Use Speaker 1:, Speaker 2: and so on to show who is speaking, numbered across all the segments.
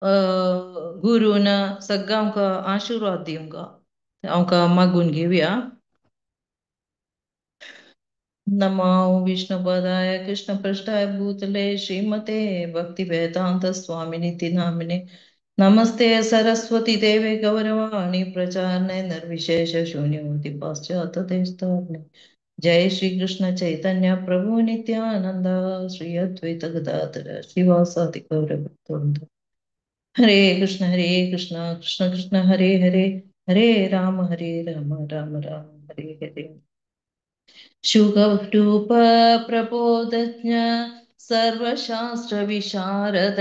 Speaker 1: गुरुन सगळं आमकां आशिर्वाद दिवंक आमकां मागून घेवया. नमो विष्णुपदाय कृष्णपृष्ठाय भूतले श्रीमते भक्तिवेदांत स्वामिनिति नामिने नमस्ते सरस्वती देवे गौरवाणी प्रचारणे निर्विशेष शून्यवती पाश्चात्य देशतारिणे जय श्री कृष्ण चैतन्य प्रभु नित्यानंद श्री अद्वैत गदाधर श्रीवासादि गौरभक्तवृंद हरे कृष्ण कृष्ण कृष्ण हरे हरे हरे राम राम राम हरे हरे शुगरूप प्रबोधज्ञ सर्वशास्त्र विशारद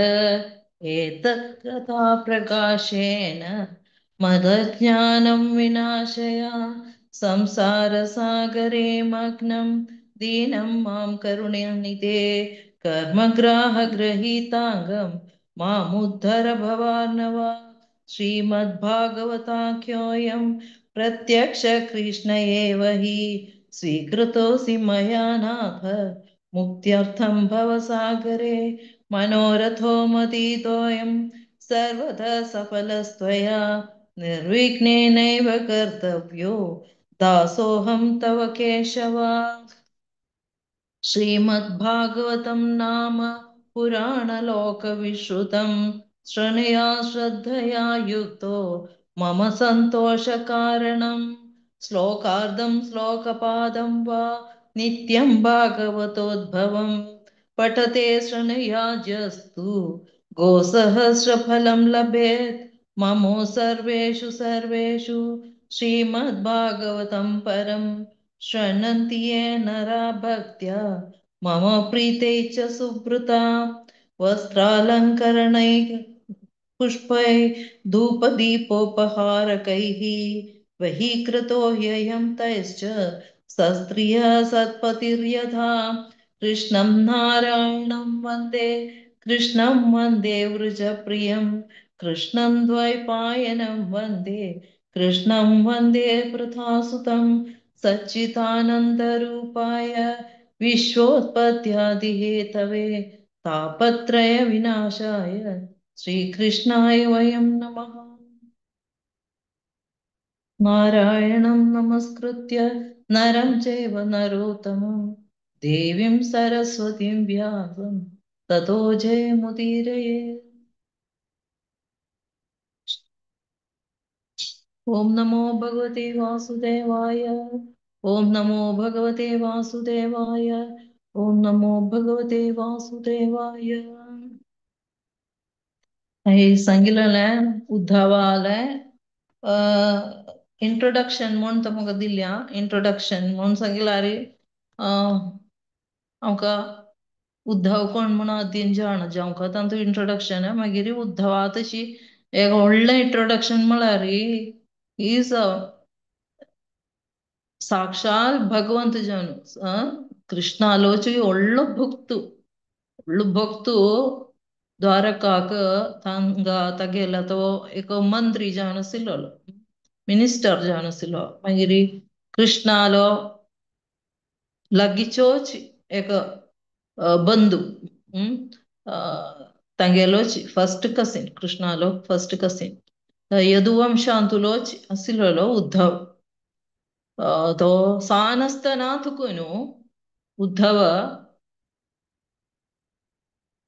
Speaker 1: एतत् कथा प्रकाशेन मदज्ञानं विनाशय संसार सागरे मग्नं दीनं मां करुणयानिधे कर्मग्राह गृहीतांगं मामुद्धर भवार्णव श्रीमद्भागवताख्योऽयं प्रत्यक्ष कृष्ण एव हि स्वीकृतोऽसि मया नाथ मुक्त्यर्थं भवसागरे मनोरथो मदितोऽयं सर्वदा सफलस्त्वया निर्विघ्नेनैव कर्तव्यो दासोऽहं तव केशव श्रीमद्भागवतं नाम पुराणलोकविश्रुतं श्रृणुया श्रद्धया युक्तो मम सन्तोषकारणं श्लोकार्धं श्लोकपादं वा नित्यं भागवतोद्भवं पठते शृणुयाद्यस्तु गोसहस्रफलं लभेत् ममो सर्वेषु श्रीमद्भागवतं परम् शृण्वन्ति ये नरा भक्त्या मम प्रीते च सुभृता वस्त्रालङ्करणैः पुष्पै धूपदीपोपहारकैः वहीकृतो ह्ययं तैश्च सस्त्रियः सत्पतिर्यथा कृष्णं नारायणं वन्दे वृजप्रियं कृष्णं द्वैपायनं वन्दे कृष्णं वन्दे पृथासुतं सच्चिदानन्दरूपाय विश्वोत्पत्त्यादिहेतवे तापत्रय विनाशाय श्रीकृष्णाय वयं नमः। नारायणं नमस्कृत्य नरं चैव नरोत्तमं देवीं सरस्वतीं व्यासं ततो जयमुदीरये। ॐ नमो भगवते वासुदेवाय। ॐ नमो भगवते वासुदेवाय। ॐ नमो भगवते वासुदेवाय। हे सांगिल्लें उद्धवालें इंट्रोडक्शन म्हूण तुमकां दिल्या इंट्रोडक्शन म्हूण सांगिल्ल्यार आमकां उद्धव कोण म्हूण आदीन जाण जावंक तांचो इंट्रोडक्शन मागीर उद्धवा तशी एक व्हडलें इंट्रोडक्शन म्हळ्यार इज साक्षात भगवंत जावन कृष्णालोची व्हडलो भक्त द्वारकाक तांगा तागेला तो एक मंत्री जावन आशिल्लो मिनिस्टर जावन आशिल्लो मागीर कृष्णालो लागींचोच एक बंधू तांगेलोच फर्स्ट कसिन कृष्णालो फर्स्ट कसिन यदुवंशांतुलोच आशिल्लो उद्धव तो सान आसतना तुकून उद्धव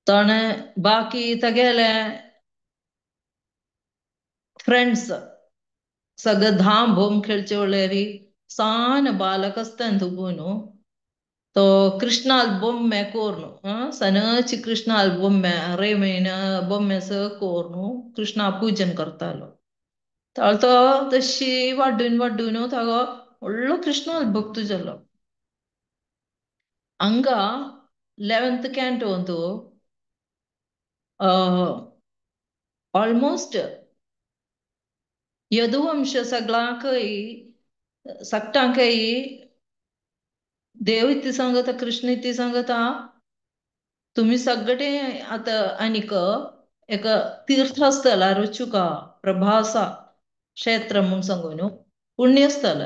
Speaker 1: ताणे बाकी तागेले फ्रेंड्स सगळं धाम भोम खेळचे वळेरी सान बालक आसतना तुकून तो कृष्णाल बोम्मे कोर्नु सनची कृष्णाल बोम्मे रेमेन बोम्मे स कोर्नु कृष्णा पूजन करतालो तो तशी वाडून तागो व्हडलो कृष्णाल भक्त जालो हांगा 11th कॅन्टो ऑलमोस्ट यदुवंश सगळ्यांकय सक्टांकय देव इति सांगता कृष्ण इति सांगता तुम्ही सगळे आता आनीक एक तीर्थस्थळार वचूका प्रभासा क्षेत्र म्हणून सांगून पुण्यस्थळ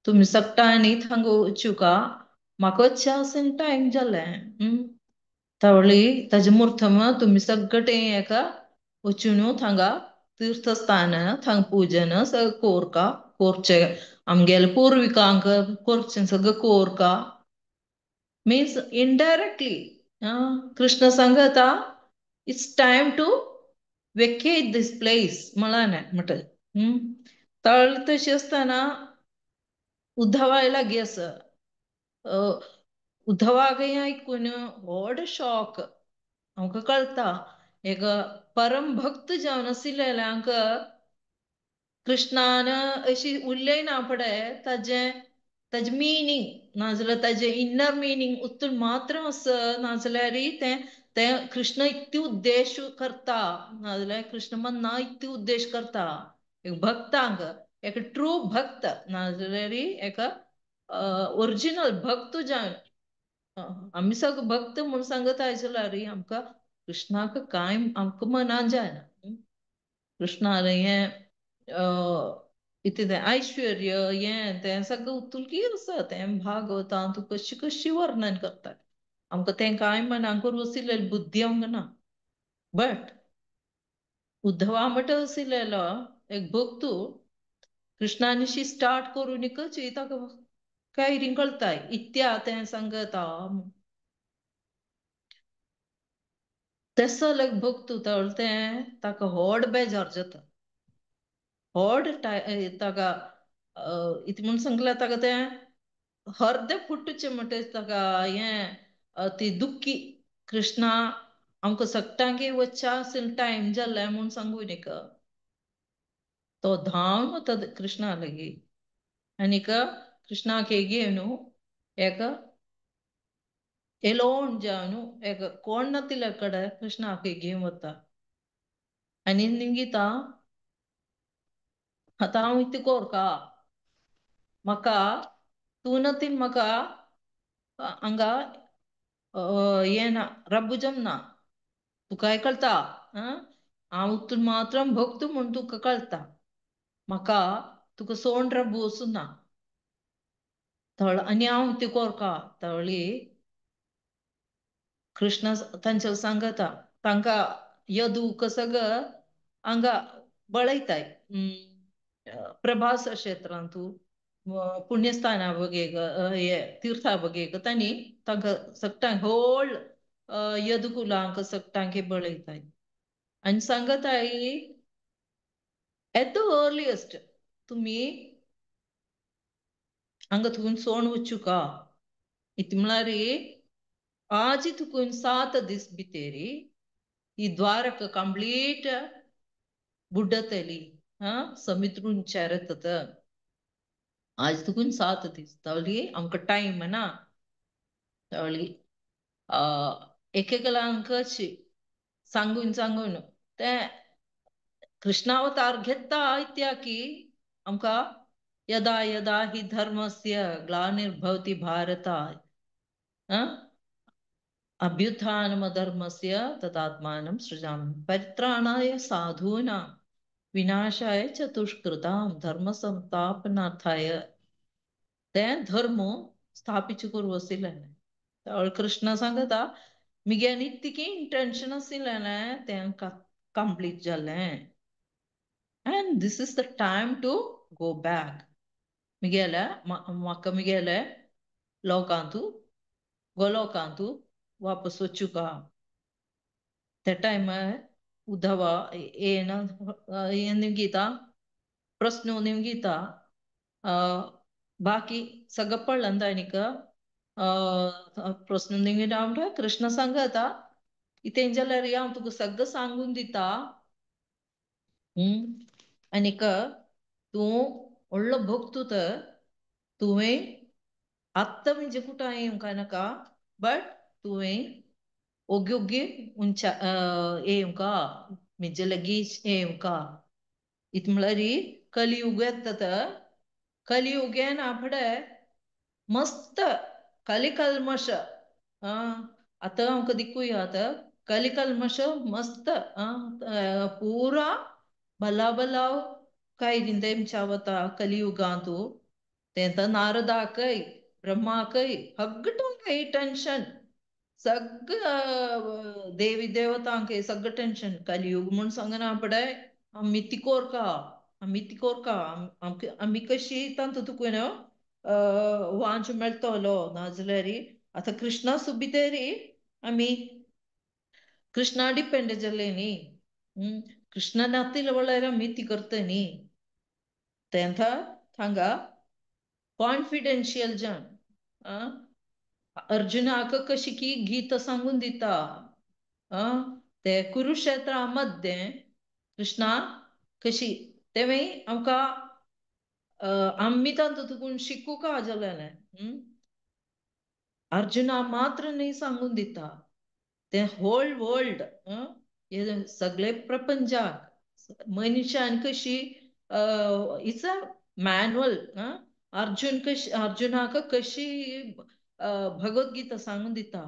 Speaker 1: तुम्ही सक्टांनी थांग वचूका म्हाका चान्स टाइम जालें तावळी ताजे मुहूर्तम तुम्ही सगळे एका वचून थांगा तीर्थस्थान थंग पूजन सगळं कोरका कोरचे आमगेले पूर्विकांक कोरचे सगळं कोरका मीन्स इनडायरेक्टली कृष्ण सांगता it's time to vacate this place मला नाही म्हटलं तळ तशी असताना उद्धवायला गेस उद्धवाक हें ऐकून व्हड शॉक आमकां कळटा एक परम भक्त जावन आशिल्ल्यांक कृष्णान अशी उरले ना फुडें ताजे मिनींग नाजाल्यार ताजे इन्नर मिनींग उतून मात्र आस नाजाल्यार तें कृष्ण इतले उद्देश करता नाजाल्यार कृष्ण मन्ना इतले उद्देश करता एक भक्तांक एक ट्रू भक्त नाजाल्यार एक ओरिजिनल भक्त जावन आमी सगळे भक्त म्हूण सांगत आयसल्यार आमकां कृष्णाक कांय आमकां मनान जायना कृष्णान हें इथे तें ऐश्वर्य हें तें सगळें उतुलकी आसा तें भागवतां तूं कशी कशी वर्णन करतात आमकां तें कांय मनांक वसिल्लें बुद्धी आमकां ना बट उद्धवा म्हणटा आशिल्लो एक भक्त कृष्णानिशी स्टार्ट करूनच ताका कांय कळटाय इत्या तें सांगता तेसो एक भक्त तें ताका व्हड बेजार जाता व्हड ताका इतलें म्हूण सांगल्यार ताका तें हर्दे फुटचें म्हणटा ताका हें ती दुख्खी कृष्णा आमकां सट्टांगे वच्चा आसले टायम जाल्ले म्हूण सांगून एक तो धांवन वता कृष्णा लागीं आनीक कृष्णाक घेवन एक एलोन जावन एक कोण नातिल्या कडेन कृष्णाक घेवन वता आनी निमगीता आतां हांव इतलें कोरता म्हाका तूं नतीन म्हाका हांगा हें ना रब्बुजम ना तुका कळटा हांव तूं मात्र भक्त म्हूण तुका कळटा म्हाका तुका सोंड रब्बू वचूं ना आनी हांव ती कोरता तळी कृष्ण तांचे सांगता तांकां यदूक सगळं हांगा बळयताय प्रभास क्षेत्रांत पुण्यस्थाना बगेक हे तीर्था बगेक तांणी तांकां सगळ्यांक होल यदुकुलांक सगळ्यांक बळयताय आनी सांगताय एट द अर्लियस्ट तुमी हांगा थंय सोण वचूं का इतलें म्हळ्यार आज तुकून 7 दीस भितर ही द्वारका कंप्लीट बुड्डतली समुद्रून चेरतत आज तुकून 7 दीस तवली आमकां टायम ना तवली एकेकलांक सांगून सांगून तें कृष्णावतार घेता इत्या की आमकां यदा यदा हि धर्मस्य ग्लानिर्भवति भारत अभ्युत्थानमधर्मस्य तदात्मानं सृजामि परित्राणाय साधूनां विनाशाय च दुष्कृतां धर्म संस्थापनार्थाय तें धर्म स्थापित करूं आशिल्लें कृष्ण सांगता मिगे नित्तिकी इंटेंशन आशिल्लें तें कंप्लीट जालें and this is the time to go back मिगेले म्हाका मिगेले लोकांतू गोलोकांतू वापस वचूं का त्या टायमार उद्धवा येन निमगीता प्रश्न निमगीता बाकी सगळं पडलं ताणीक प्रश्न निमगीता म्हणटा कृष्ण सांगता इतें जाल्यार हांव तुका सगळं सांगून दिता आनीक तूं व्हडलो भक्त तर तुवें आत्ता म्हणजे कुठं येवंक नाका बट तुवें ओगी ओगी उंचा येवंका म्हणजे लगीच येवंका इतलें म्हळ्यार कलियुग येता तर कलियुगेन आपणे मस्त कलिकल्मश आतां आमकां दिकूयात कलिकल्मश मस्त पुरा भला भला काय तेमच्या वता कलियुगांतू तें तर नारदाकय ब्रह्माकय हगटूंक टेंशन सगळं देवी देवतांक सगळं टेन्शन कलियुग म्हूण सांगना पडय आम्ही तिकोर का आम्ही तिकोर का आम्ही कशी तांतू तुक वांच मेळटलो नाजाल्यार आतां कृष्णा सुबितेरी आमी कृष्णा डिपेंड जाले न्ही कृष्ण नातिल वळेर आमी ती करता न्ही तेन्ना थांगा कॉन्फिडेन्शियल जावन अर्जुनाक कशी की गीत सांगून दिता ते कुरुक्षेत्रामध्ये कृष्णा कशी तेव्हा आमकां आम्ही तातूंत शिकू का जालें अर्जुना मात्र नाही सांगून दिता ते होल वर्ल्ड हे सगळे प्रपंचाक मनशान कशी इट्स अ मॅन्युअल अर्जुनाक कशी भगवद्गीता सांगून दिता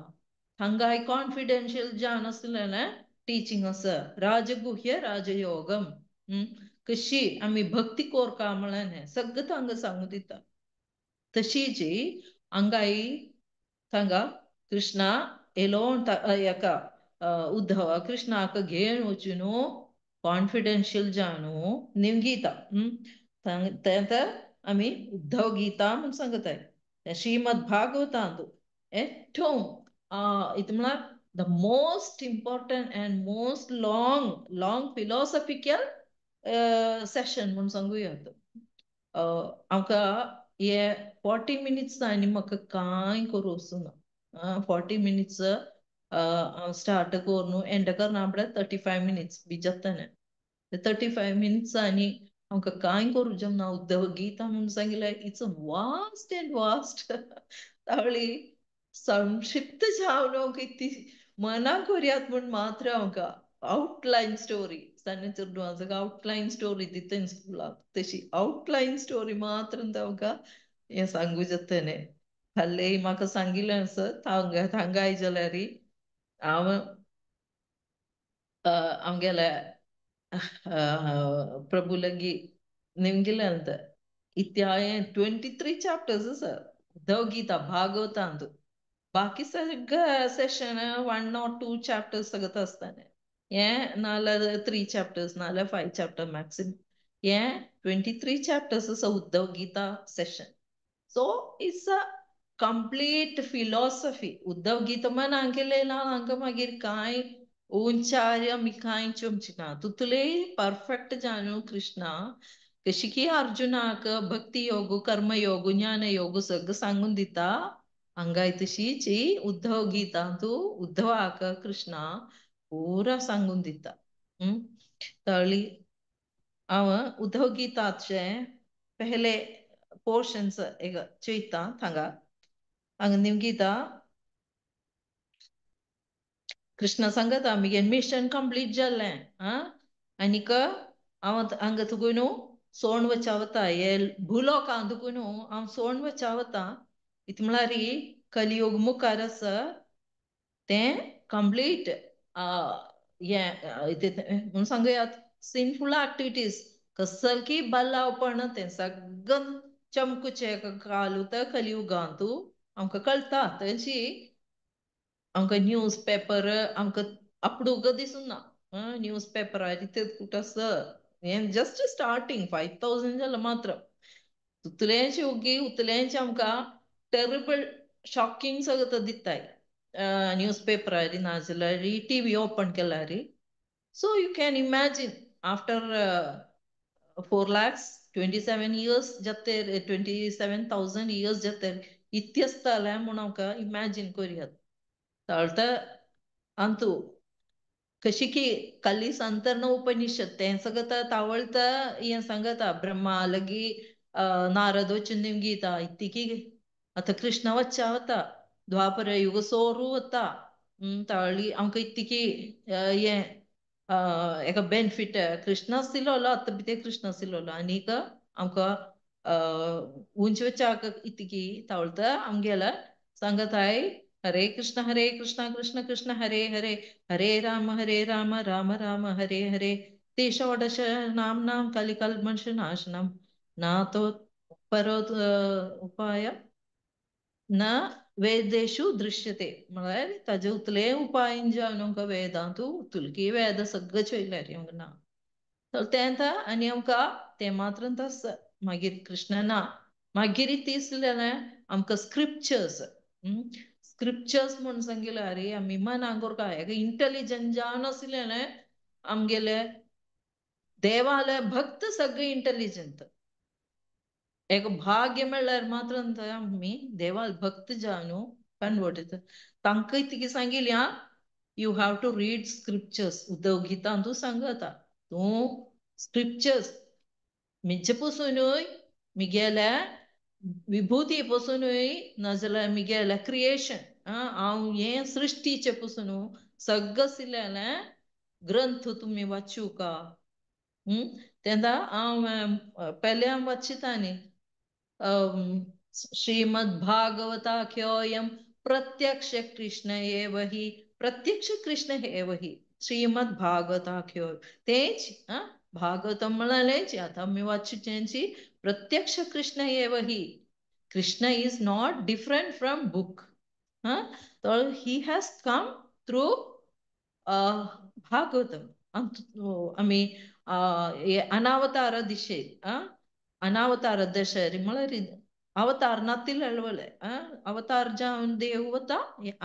Speaker 1: हांगा कॉन्फिडेन्शियल जान असलें टीचिंग आसा राजगुह्य राजयोगम कशी आमी भक्ती कोरका म्हळें सगळं हांगा सांगून दिता तशीच हांगाय सांगा कृष्णा एलोन हेका उद्धव कृष्णाक घेवन वचून कॉन्फिडेन्शियल जावन निमगीता तेन्ना आमी उद्धव गीता म्हूण सांगताय श्रीमद भागवतांत एठोम इतु म्हळ्यार the most important and most long philosophical session म्हूण सांगुया आमकां हे 40 मिनिट्सांनी म्हाका कांय करूं वचना 40 मिनिट्स हांव स्टार्ट करून एंड करना फुडें 35 मिनिट्स बी जातालें 35 मिनिट्सांनी आमकां कांय करूं जमना उद्धव गीता म्हणून सांगिल्लें इट्स वास्ट एंड वास्ट तावळी संक्षिप्त जावन किती मना करुयात म्हूण मात्र आमकां आउटलायन स्टोरी सन्ने आउटलायन स्टोरी दिता स्कुलाक तशी आउटलायन स्टोरी मात्र आमकां हें सांगू जातालें हल्ले म्हाका सांगिल्लें आसत हांगाय जाल्यार हांव आमगेले प्रभू लगी निमगेले अंत इत्याय 23 चॅप्टर्स आसा भगवद्गीता भागवतांत बाकी सगळं सेशन 1 or 2 चॅप्टर्स सगळं आसतालें हें नाल्यार 3 चॅप्टर्स नाल्यार 5 चॅप्टर मॅक्सिमम हें 23 चॅप्टर्स आसा Uddhav Gita session so it's a complete philosophy Uddhav Gita मन हांगेले ना हांकां मागीर कांय उंचार्य आमी कांय चमची ना तुतले परफेक्ट जाणू कृष्णा कशी की अर्जुनाक भक्ती योग कर्मयोग ज्ञान योग सगळं सांगून दिता हांगाय तशीच उद्धव गीतांतू उद्धवाक कृष्णा पुरा सांगून दिता तळी हांव उद्धव गीताचे पहले पोर्शन्स एक चयता हांगा हांगा निमगीता कृष्ण सांगता आमगे मिशन कंप्लीट जाल्लें आनीक हांव हांगा तुगून सोण वचा वता हे भुलोकां तुगून हांव सोण वचा वता इत म्हळ्यार कलियुग मुखार आसा तें कंप्लीट हें सांगुयात सिनफूल एक्टिविटीज कसलकी बल्लावपण तें सगळं चमकुचे घालूत कलियुगांतू आमकां कळटा तेची आमकां न्यूज पेपर आमकां अपुडूक दिसूं ना न्यूज पेपरार कुठं हें जस्ट स्टार्टींग 5000 जालां मात्र उतलेंचे उगी उतलेंचे आमकां टेरिबल शॉकिंग सगळं दिताय न्यूज पेपरार नाजाल्यार टीव्ही ओपन केल्यार so you can imagine after 4 lakhs 27 years जातेर 27,000 years जातेर इतकी आसतालें म्हूण आमकां इमॅजीन करुयात ताळता अंतू कशी की कली संतर्ण उपनिषद तें सगळं तावळता हें सांगता ब्रह्मा लगी नारद वचून निमगीता इतकी आतां कृष्ण वच्चा वता द्वापर युग सोरू वता ताळी आमकां इतकी हें हेका बेनिफीट कृष्ण आसलो आतां ते कृष्ण आसलो आनीक आमकां उंच वचाक इतकी तावळता आमगेला सांगताय हरे कृष्ण कृष्ण कृष्ण हरे हरे हरे राम राम राम हरे हरे ते षोडश नाम्नां कलिकल्मषनाशनम् नातो परो उपाय न वेदेषु दृश्यते म्हळ्यार ताजे उतले उपाय जावन आमकां वेदांतू उतुलकी वेद सगळं चोयल्यार ना तर तें आनी आमकां तें मात्र तस मागीर कृष्ण ना मागीर तिसलें आमकां स्क्रिप्चर्स स्क्रिप्चर्स म्हूण सांगिल्यार आमी मनाक काय इंटेलिजंट जावन आसलें आमगेले देवालय भक्त सगळे इंटेलिजंट एक भाग्य म्हणल्यार मात्र आमी देवाल भक्त जावन कन्वर्ट तांकां तिगे सांगिल्लें you have to read scriptures उद्योग गीता तूं सांगता तूं स्क्रिप्चर्स मिजे पसूनय मिगेल्या विभुती पसूनय नाजाल्यार मिगेल्या क्रिएशन हांव हें सृश्टीचे पसून सगळं सिलेलें ग्रंथ तुमी वाचूं का तेन्ना हांव पयलें हांव वाचिता न्ही श्रीमद्भागवताख्योऽयं प्रत्यक्ष कृष्ण एव हि प्रत्यक्ष कृष्ण एव हि श्रीमद्भागवताख्यो तेच भागवतं म्हळ्यालेंच आतां आमी वाचचेंची प्रत्यक्ष कृष्ण एव हि Krishna is not different from book तर ही हॅज कम थ्रू भागवतम आमी अनावतार दिशे अनावतार दशेरी म्हळ्यार अवतार नातिल्ले अवतार जावन देव वता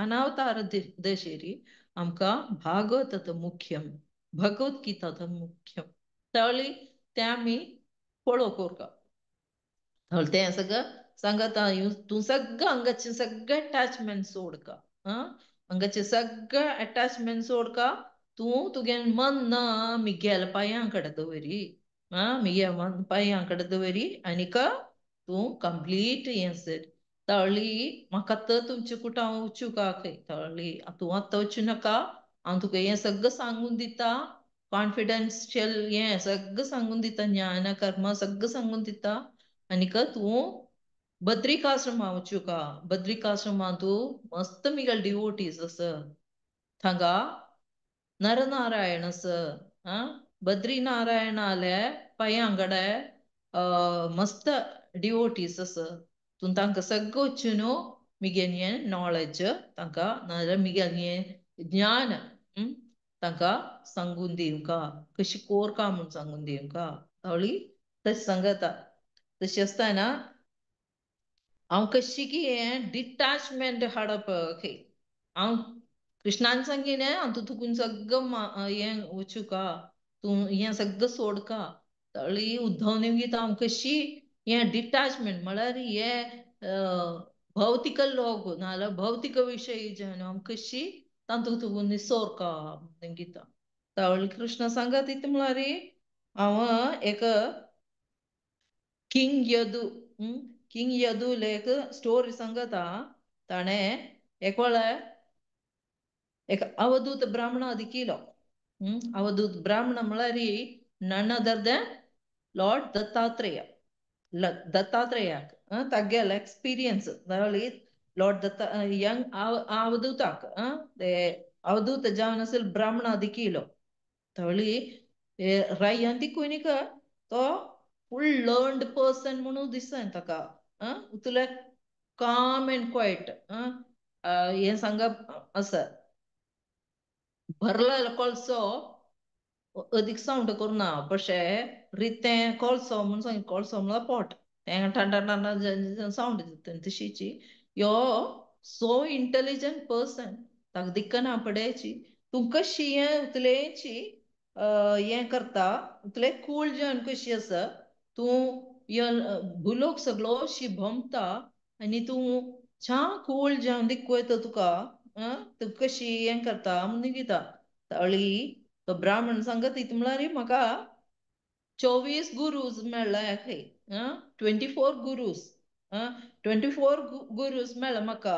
Speaker 1: अनावतार दशेरी आमकां भागवत मुख्यम भगवद्गीता मुख्यम तळी तें आमी फॉलो करता तें सगळं सांगता तूं सगळं हांगाचे सगळे अटॅचमेंट सोडका हांगाचे सगळे अटॅचमेंट सोडका तूं तुगें मन ना मिगेल पांयां कडेन दवरी मिगे मन पांयां कडेन दवरी आनीक तूं कंप्लीट हें सर तळी म्हाका तर तुमचे कुटां वचूं का खंय तळी तूं आतां वचूं नाका हांव तुका हें सगळं सांगून दिता कॉन्फिडेंशियल हें सगळं सांगून दिता ज्ञान कर्म सगळं सांगून दिता आनीक तूं बद्रिकाश्रमा वचूं का बद्रिकाश्रमा तूं मस्त मिगेल डिवोटीज आस थंगा नरनारायण आस बद्री नारायणाले पांयांगडे मस्त डिवोटीज आस तूं तांकां सगळं वचून मिगेन हें नॉलेज तांकां नाजाल्यार मिगेल हें ज्ञान तांकां सांगून दिवका कशी कोरका म्हूण सांगून दिवका कळ्ळी तशें सांगता तशें आसतना हांव कशी की हें डिटॅचमेंट हाडप खंय हांव कृष्णान सांगिलें हांव तुकून सगळं हें वचूं का तूं हें सगळं सोडका तळी उद्धवने गीता हांव कशी हें डिटॅचमेंट म्हळ्यार हें भौतिक लोक नाजाल्यार भौतिक विशयी जेवन हांव कशी तांतूंत तुकून निसोरका गीता तळी कृष्ण सांगत इता म्हळ्यार हांव एक किंग यदू किंग यदू एक स्टोरी सांगता ताणें एक वेळार एक अवधूत ब्राह्मणा दिकिलो अवधूत ब्राह्मण म्हळ्यार none other than lord Dattatreya दत्तात्रेयाक तागेलो एक्सपिरियन्स लॉर्ड दत्ता यंग अवधूताक ते अवधूत जावन आसले ब्राह्मणा दिकिलो तळी रायन दिकुनीक तो फूल लर्नड पर्सन म्हणून दिसता ताका उतले काम एंड क्वायट हें सांगप आसा भरलेलो कोळसो अदीक सावंड करना कशें रितें कोळसो म्हूण सांग कोळसो म्हळ्यार पोट तें ठण ठण सावंड दिता तशीची यो सो इंटेलिजंट पर्सन ताका दिकना पडेची तूं कशी हें उतलेची हें करता उतले कूल जावन कशी आसा तूं भुलोक सगळो शिंभोमता आनी तूं छा कूल जावन दिकवयता तुका तूं कशी हें करता म्हणून दिता तळी तो ब्राह्मण सांगत इता म्हळ्यार म्हाका 24 गुरूज मेळ्ळ्या खंय 24 गुरूज 24 गुरूज मेळ्ळा म्हाका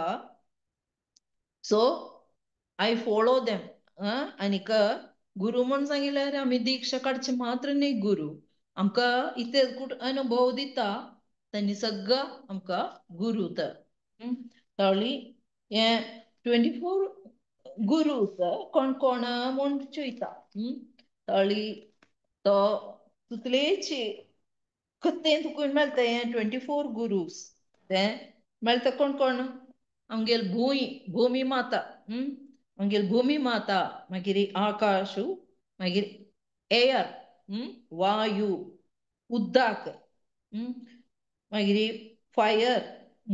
Speaker 1: सो आय फॉलो देम आनीक गुरू म्हूण सांगिल्यार आमी दिक्षा काडची मात्र न्ही गुरू आमकां इते अनुभव दिता तांणी सगळं आमकां गुरू तर तळी हें 24 गुरूज कोण कोण म्हूण चोयता तळी तो तुतलेची खंय तुका मेळटा हें 24 गुरूज तें मेळता कोण आमगेल भूमी माता आमगेल भूमी माता मागीर आकाश मागीर एयर वायू उदक मागीर फायर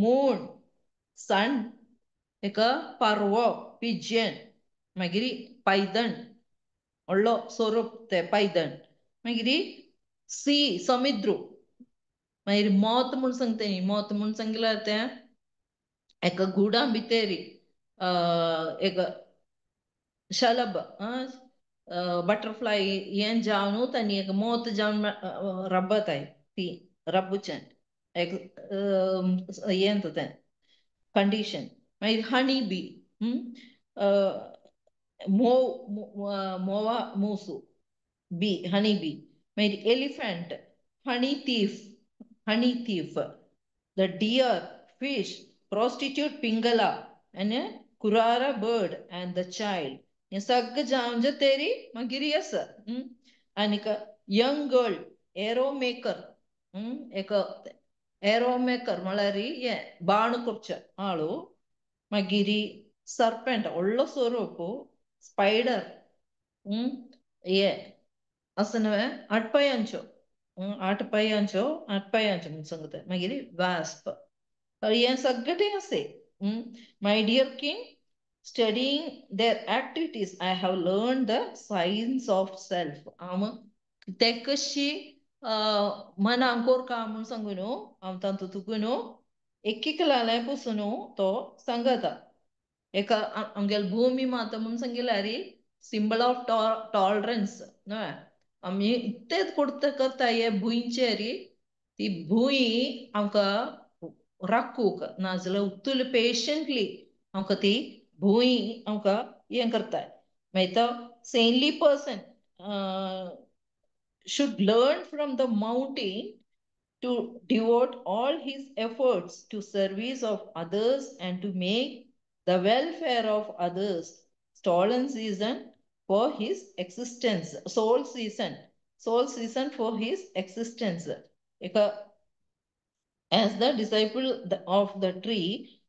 Speaker 1: मून सन एक पारवो पिजन मागीर पायदण व्हडलो स्वरूप ते पायदण मागीर सी समुद्र मागीर मोत म्हूण सांगता न्ही मोत म्हूण सांगल्यार तें एका गुडा भितर एक शलभ बटरफ्लाय हें जावन आनी एक मोत जावन रब्बताय ती रब्बुचें एक हें तें कंडिशन मागीर हनी बी मोवा मूसू बी हनी बी मागीर elephant honey thief the deer, fish, prostitute pingala, and a kurara bird and the child. हे सगळं जावन जे तेरी मागीर आसा आनीक यंग गर्ल एरो मेकर एक एरो मेकर म्हळ्यार हे बाण करचे आळू मागीर सर्पेंट व्हडलो स्वरूप स्पायडर हे असं नव्हे आठ पांयांच्यो म्हणून सांगता मागीर वास्प हें सगळें तें असे my dear king studying their activities I have learned the science of self ते कशी मनाक कोरता म्हूण सांगून हांव तातूंत एक लाल्या पसून तो सांगता एक आमगेल भूमी माता म्हूण सांगिल्यार सिंबल ऑफ टॉलरन्स न्हय आमी इतलेच करता हे भुंयचेर ती भूंय आमकां राखूंक नाजाल्यार उत्तुल पेशंटली आमकां ती भूंय आमकां हें करता मागीर तो saintly person should learn from the mountain to devote all his efforts to service of others and to make the welfare of others stolen season for his existence sole season for his existence as the disciple of the tree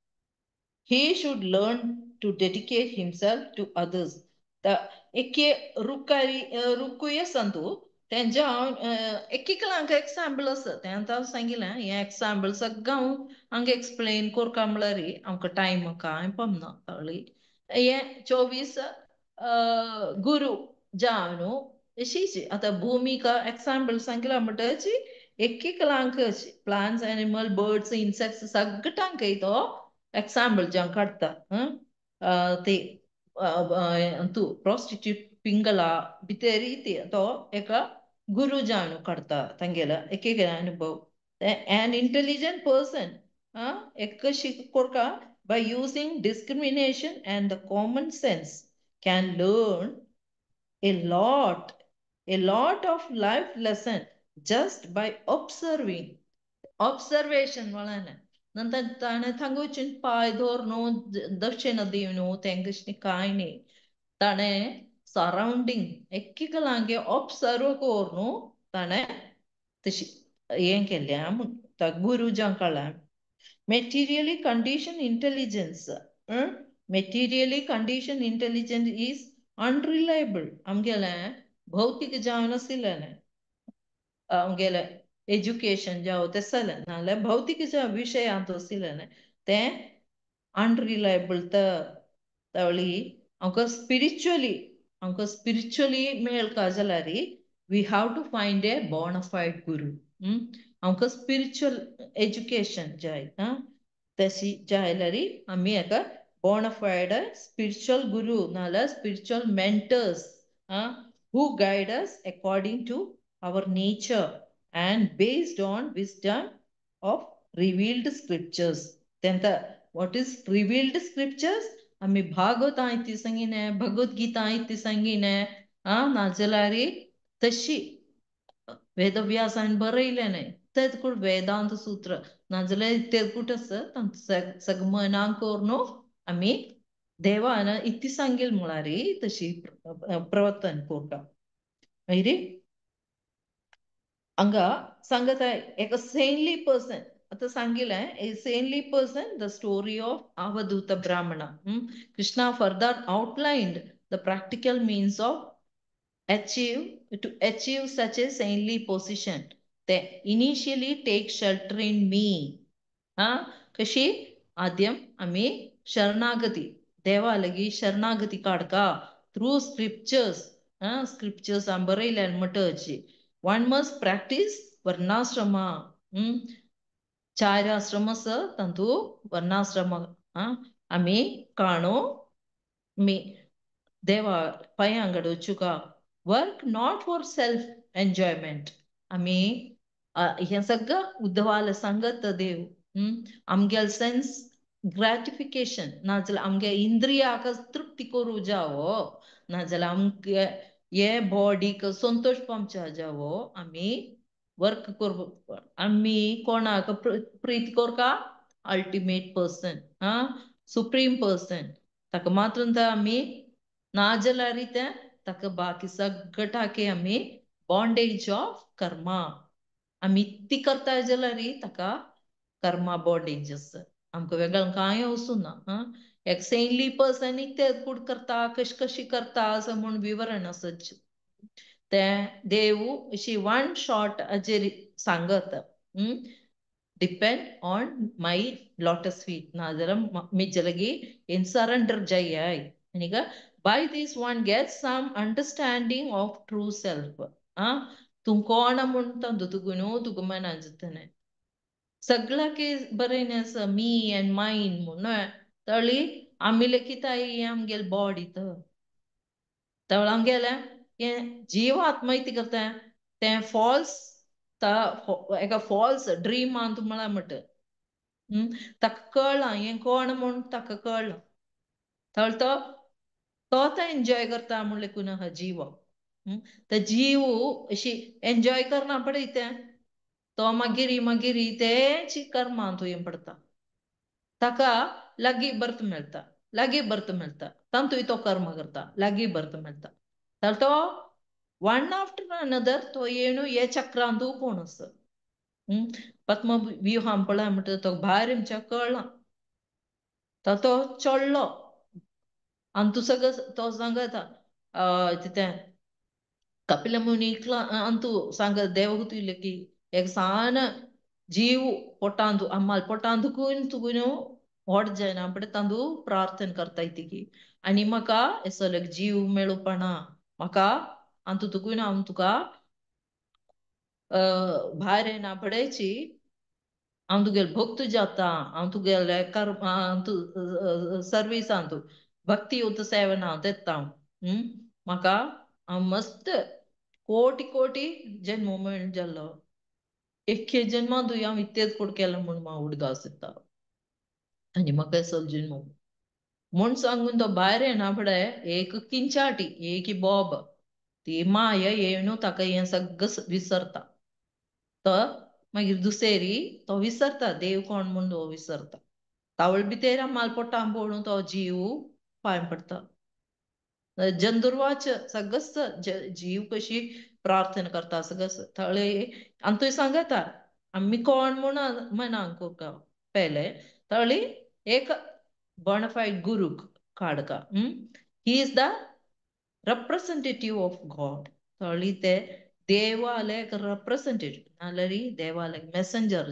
Speaker 1: he should learn to dedicate himself to others the ekke rukuye santu त्यांच्या एक हांगा example आसा तें आतां सांगिलें हें example सगळें हांगा explain करता म्हळ्यार आमकां टायम कांय पडना हें 24 गुरू जावन अशीच आतां भुमिका एग्जाम्पल सांगिला म्हणटच एक लांक प्लांट्स एनिमल बर्ड्स इन्सेक्ट्स सगळ्यांक तो एग्जाम्पल जावन काडटा ते तूं प्रॉस्टिट्यूट पिंगला भितर तो एका गुरु जावन काडटा तांगेलो एक अनुभव an intelligent person एक कोरका by using discrimination and the common sense can learn a lot of life lesson just by observation म्हळ्यार नंतर ताणें थांगा वचून पांय दवरून दक्षिण दिवन तेंका कांय न्ही ताणें सरावंडींग एक लांगे ऑब्सर्व करून ताणें तशी हें केलें गुरू जावं कळ्ळें materially conditioned intelligence is unreliable आमगेलें भौतीक जावन आशिल्लें आमगेलें एज्युकेशन जावं तें जालें नाजाल्यार भौतीक विशयांत आशिल्लें तें अनरिलायबल तवळी आमकां स्पिरिच्युअली मेळका जाल्यार वी हाव टू फायंड ए बॉनाफायड गुरू आमकां स्पिरिच्युअल एज्युकेशन जाय तशी जाय जाल्यार आमी हेका बॉनाफायड स्पिरिच्युअल गुरू नाजाल्यार spiritual mentors who guide us according to our nature and based on wisdom of revealed scriptures. Then what is revealed scriptures? आमी भागवत इति सांगिने भगवत गीता इति सांगिने नाजाल्यार तशी वेदव्यासान बरयलें तेदकूड वेदांत सूत्र नाजाल्यार तेदकूट सगमनां करून आमी देवान इति सांगिल म्हळ्यार तशी प्रवर्तन करता मागीर हांगा सांगता एक सेंटली पर्सन आता सांगितलंय a saintly person, the story of Avaduta Brahmana. Krishna further outlined the practical means of achieve such a saintly position. They initially take shelter in me. कशी आद्यम आम्ही शरणागती देवालगी शरणागती काढका थ्रू स्क्रिप्चर्स स्क्रिप्चर्स बरयल्यान म्हणटची वन मस्ट प्रॅक्टिस वर्णाश्रमा चार आश्रम तंतू वर्णाश्रम आम्ही काणो मी देवा पायांगड वचुका work not for self enjoyment आम्ही हे सगळं उद्धवाला सांगत देव आमगेल सेन्स ग्रॅटिफिकेशन नाजाल्यार आमगे इंद्रियाक तृप्ती करू जावो नाजाल्यार आमगे ये बॉडीक संतोष पावचा जावो आम्ही वर्क करप आम्ही कोणाक प्रीत करका अल्टिमेट पर्सन सुप्रीम पर्सन ताका मात्र आम्ही नाजाल्यार ताका बाकी सगळ्याके आम्ही बॉन्डेज ऑफ कर्मा आम्ही ती करता जाल्यार ताका कर्मा बॉन्डेज आसा आमकां वेगळं कांय वचूं ना एक सेंटली पर्सन ते कूड करता कशी करता असं म्हणून विवरण असच ते देव अशी वन शॉट हाजेर सांगत डिपेंड ऑन मೈ lotus feet नाजाल्यार मिजलगी इन सरेंडर जाय आनीक by this one gets some understanding of true self तू कोण म्हूण तंदू तुगून तुका मनान जातने सगळ्याक बरें आसा मी एंड माइन म्हूण तळी आमी लेगीत आमगेल बॉडी तळ आमगेले हे जीव आत्महत्या करता ते फॉल्स एका फॉल्स ड्रीम तुम्हाला म्हणट ताका कळना हें कोण म्हूण ताका कळना तळ तो एन्जॉय करता म्हण लेकून आहा जीव तो जीव अशी एन्जॉय करना पळय तो मागीर तेची कर्मा तुवें पडता ताका लागीं बर्थ मेळटा लागीं बर्थ मेळटा तांतूय तो कर्म करता लागीं बर्थ मेळटा तर तो वन आफ्टर अनदर तो येणू हे चक्रांतू कोण आसा पद्मव्यूहां पळय म्हणटा तो भायर आमच्या कळना तो चडलो आनी तूं सगळं तो सांगता तितें कपिल मुनीक अंतू सांगत देवहूती की एक सान जीव पोटांतू अम्माल पोटांतून तुगून व्हड जायना पण तांदू प्रार्थना करता की आनी म्हाका असो जीव मेळोपणा म्हाका अंतू तुगून हांव तुका भायर येना पडेची हांव तुगेल भक्त जाता हांव तुगेले कर्म सर्वीस तू भक्ती उत सेवन हांव देता म्हाका हांव मस्त कोटी जन्म मेळून जाल्लो एके जन्मांतूय हांव इतेच कोड केलें म्हूण हांव उडदास येता आनी म्हाका असो जन्म म्हूण सांगून तो भायर येना फुडें एक किंचाटी एक बॉब ती माय येणू ताका हें सगळं विसरता तो मागीर दुसेरी तो विसरता देव कोण म्हूण तो विसरता तावळ भितर मालपोटां पळोवन तो जीव पांय पडटा जंदुरवाच सगळंच जीव कशी प्रार्थना करता सगळं थळे आनी थंय सांगता आमी कोण म्हूण मनाक करता पयले तळी एक बोनाफायड गुरूक काडका he is the representative of God तळी ते देवाले representative नाल्यार देवाले messenger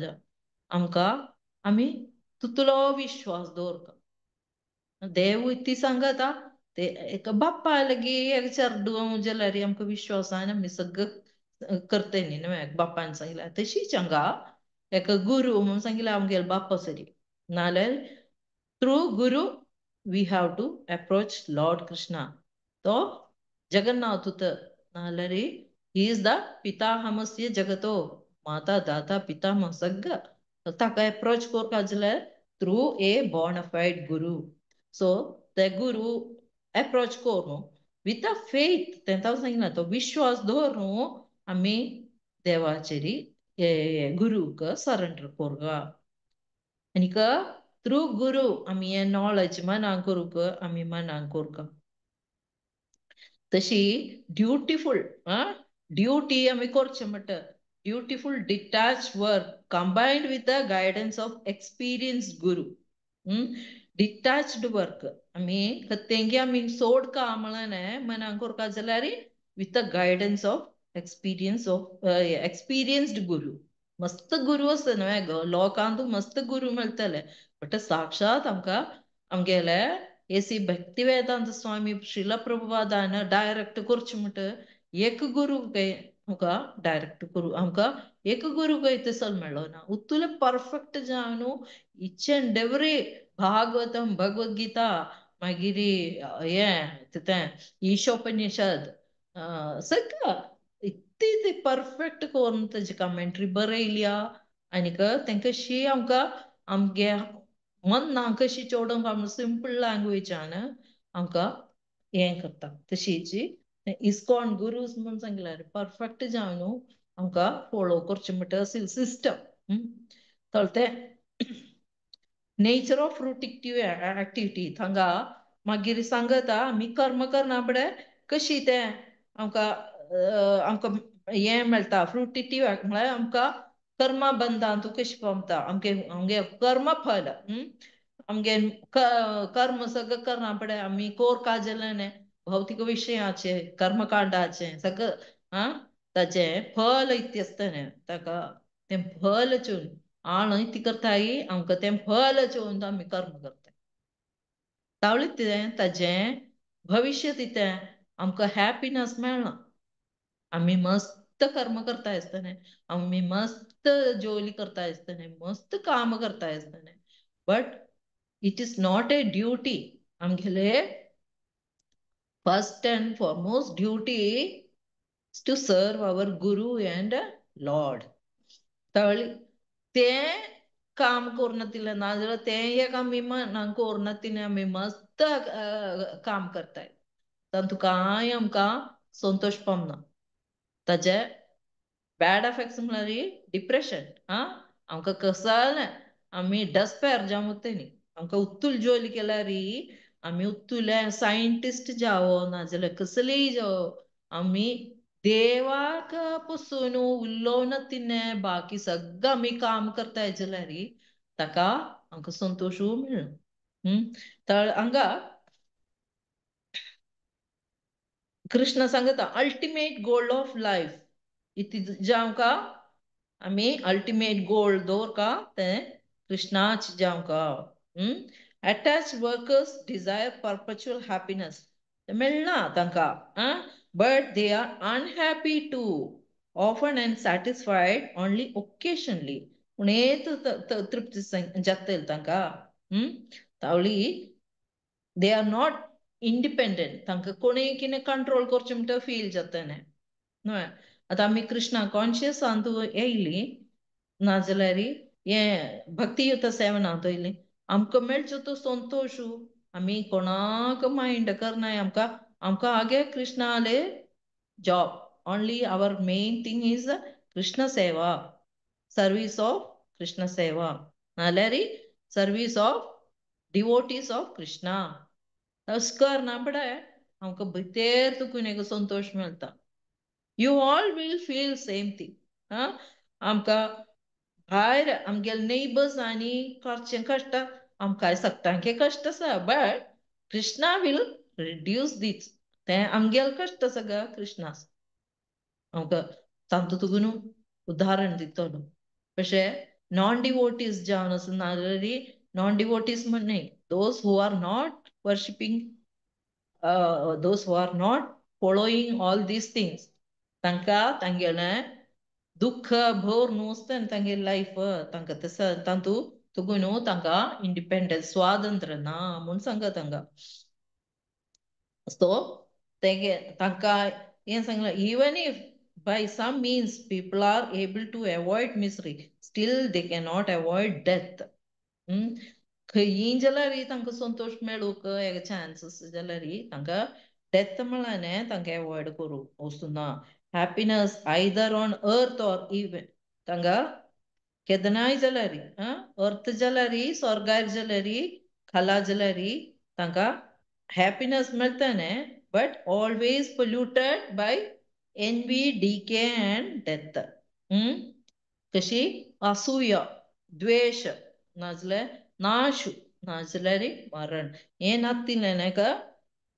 Speaker 1: आमकां आमी तुतलो विश्वास दवरता देव ती सांगता ते एक बाप्पा लगी एक चरडू जाल्यार आमकां विश्वासान आमी सगळं करता न्ही न्हय बाप्पान सांगल्यार तशीच हांगा एक गुरू म्हणून सांगिल्लें आमगेलो बाप्पा सरी नाल्यार through guru we have to approach lord Krishna तो जगन्नाथ नाल्यार ही इज द पिताहमस्य जगतो माता दाता पितामह सगळं ताका अप्रोच करता जाल्यार थ्रू ए बॉर्नफायड गुरू सो ते गुरू अप्रोच करून विथ अ फेथ तेंता सांगिना तो विश्वास दवरून आमी देवाचेरी गुरूक सरेंडर करगा आनीक थ्रू गुरू आमी हे नॉलेज मनाक करूक आमी मनाक करगा तशी ड्युटीफूल ड्युटी आमी करचें म्हणटा dutiful detached work combined with the guidance of experienced guru. Detached work आम्ही तेंगे आम्ही सोड कामळाने मनांक कोरपा जाल्यार with the guidance of experienced guru. मस्त गुरु असता न्हय गो, लोकांक मस्त गुरु मेळटले बट साक्षात आमकां आमगेले एसी भक्तिवेदांत स्वामी श्रील प्रभुपादान डायरेक्ट करचे म्हणट एक गुरु आमकां डायरेक्ट करू आमकां एक गुरु थंयसर मेळ्ळो ना. उतुले परफेक्ट जावन each and every Bhagavatam Bhagavad Gita मागीर तें ईशोपनिषद सगळं इतली परफेक्ट करून तेजी कमेंट्री बरयल्या आनीक तेंकां अशी आमकां आमगे मन्ना कशी चोडोवंक आमकां सिंपल लँग्वेजान आमकां हें करता. तशीच इस्कॉन गुरुज म्हणून सांगल्यार परफेक्ट जावन आमकां फॉलो करचें म्हणटा सिस्टम. तर ते नेचर ऑफ फ्रुटिक्टिव्ह एक्टिविटी हांगा मागीर सांगता आमी कर्म करना फुडें कशी तें आमकां आमकां हें मेळटा फ्रुटिटिव्ह म्हळ्यार आमकां कर्मा बंधांतू कशी पावता आमगे कर्म फल. आमगे कर्म सगळं करना फुडें आमी कोर काजलांनी भौतिक विशयाचे कर्मकांडाचे सगळं ताचें फल इत्यस्तने ताका तें फल चोवन इती करताय आमकां तें फल चोवन आमी कर्म करताय. तावळी ताजें भविश्य दितें आमकां हॅपिनस मेळना. आमी मस्त कर्म करता आसतना आमी मस्त जोली करता आसतना मस्त काम करता आसतना but it is not a duty. आमगेले first and foremost duty to serve our guru and lord. तळी तें काम करून दिलें ना जाल्यार तें एक आमी मनान करून तिणें आमी मस्त काम करताय तातूंत कांय आमकां संतोश पावना. ताजे बॅड एफेक्ट्स म्हळ्यार डिप्रेशन आमकां कसाय आमी डस्पेर जावं न्ही आमकां उत्तुल जोली केल्यार आमी उत्तुले सायंटिस्ट जावो नाजाल्यार कसलीय जावो आमी देवाक पसून उलोवन तिणें बाकी सगळं आमी काम करताय जाल्यार ताका आमकां संतोशूय मेळना. तर हांगा कृष्ण सांगता अल्टिमेट गोल ऑफ लायफ इति जे आमकां आमी अल्टिमेट गोल दवरका तें कृष्णाच जें आमकां attach workers desire perpetual happiness मेळना तांकां but they are unhappy too often and satisfied only occasionally उणेच तृप्ती जातली तांकां. तावळी दे आर नॉट इंडिपेंडंट तांकां कोणीय कितें कंट्रोल करचें म्हणटा फील जाता न्हय. आतां आमी कृष्णा कॉन्शियस येयली नाजाल्यार हें भक्तियुत सेवनांत येयली आमकां मेळचो तो संतोश आमी कोणाक मायंड करनाय आमकां आगे कृष्णा आले job only our main thing is Krishna seva service of Krishna seva नाल्यार service of devotees of Krishna. तशें करना फुडें आमकां भितर तुकून एक संतोश मेळटा. You all will feel same thing. आमकां भायर आमगेले नेबर्स आनी करचें कश्ट आमकां सगळ्यांके कश्ट आसा बट कृष्णा वील रिड्यूस दीस तें आमगेले कश्ट सगळं कृष्णा आमकां तातूंत तुगून उदाहरण दितलो. तशें नॉन डिवोटीज जावन आसा नाजाल्यार नॉन डिवोटीज म्हणय those who are not worshipping those who are not following all these things तांकां तांगेलें दुख्ख भोर न्हू आसता तांगेली लायफ तांकां तसं तातूंत तुगून तांकां इंडिपेंडन्स स्वातंत्र्य ना म्हूण सांगता तांकां. सो तेगे तांकां हें सांगलां even if by some means people are able to avoid misery still they cannot avoid death. खंयीय जाल्यार तांकां संतोश मेळूंक एक चान्स जाल्यार तांकां डेथ म्हळ्यार तांकां एवॉयड करूंक वचूना. Happiness either on earth or even तांकां केदनाय जाल्यार अर्थ जाल्यार स्वर्गार जाल्यार खाला जाल्यार तांकां हॅपिनस मेळटा but always polluted by envy, decay and death. कशी असूया द्वेष नाजले नाशू नाजल्यारी मरण हे नातिलें का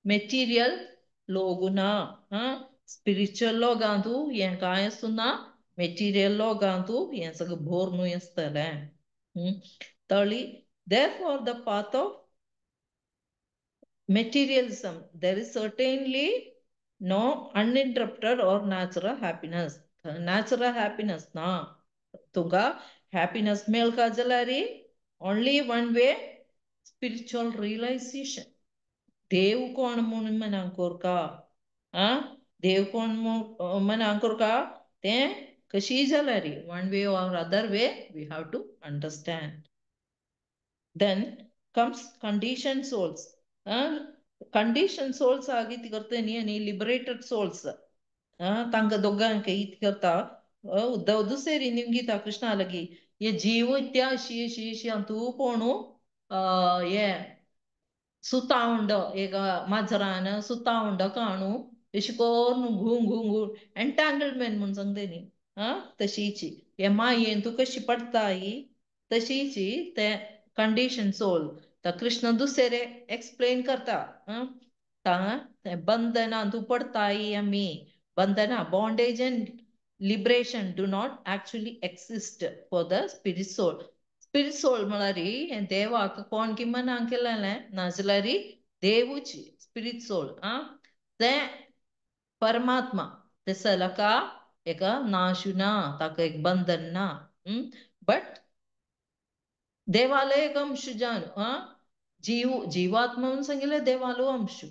Speaker 1: मेटीरियल लोगुना स्पिरिच्युअल लोगांतू हें कांय आसुना मेटीरियल लोगांतू हें सगळं भोर न्हू आसतलें तळी therefore the path of materialism there is certainly no uninterrupted or natural happiness ना तुका happiness मेळका जाल्यार only one way spiritual realization देव कोण म्हणून मनाक कोरका देव कोण मनाक कोरका तें कशी जाल्यार one way or other way we have to understand then comes conditioned souls conditioned souls आगी ती करते न्ही आनी liberated souls तांकां दोगांक इत करता उद्धव दुसेरी निमगीता कृष्णा लगी ये जीव इत्या अशी अशी अशी तूं कोणू ये सुता उंड एक माजरान सुता उंड काणू अशी कोरून घुंग घुंग घुंग एंटँगलमेंट म्हणून सांगते न्ही तशीची हे मायेन तूं कशी पडटाय तशीची ते कंडिशन सोल तर कृष्ण दुसरे एक्सप्लेन करता बंधना तूं पडटाय आमी बंधना bondage and liberation do not actually exist for the spirit soul म्हळ्यार देवाक कोण की मनाक केलेलें नाजाल्यार देवूची स्पिरीट सोल ते परमात्मा ते सलका एक नाशू ना ताका एक बंधन ना बट देवालो एक अंश जावन जीवात्मा म्हणून सांगिल्लें देवालो अंश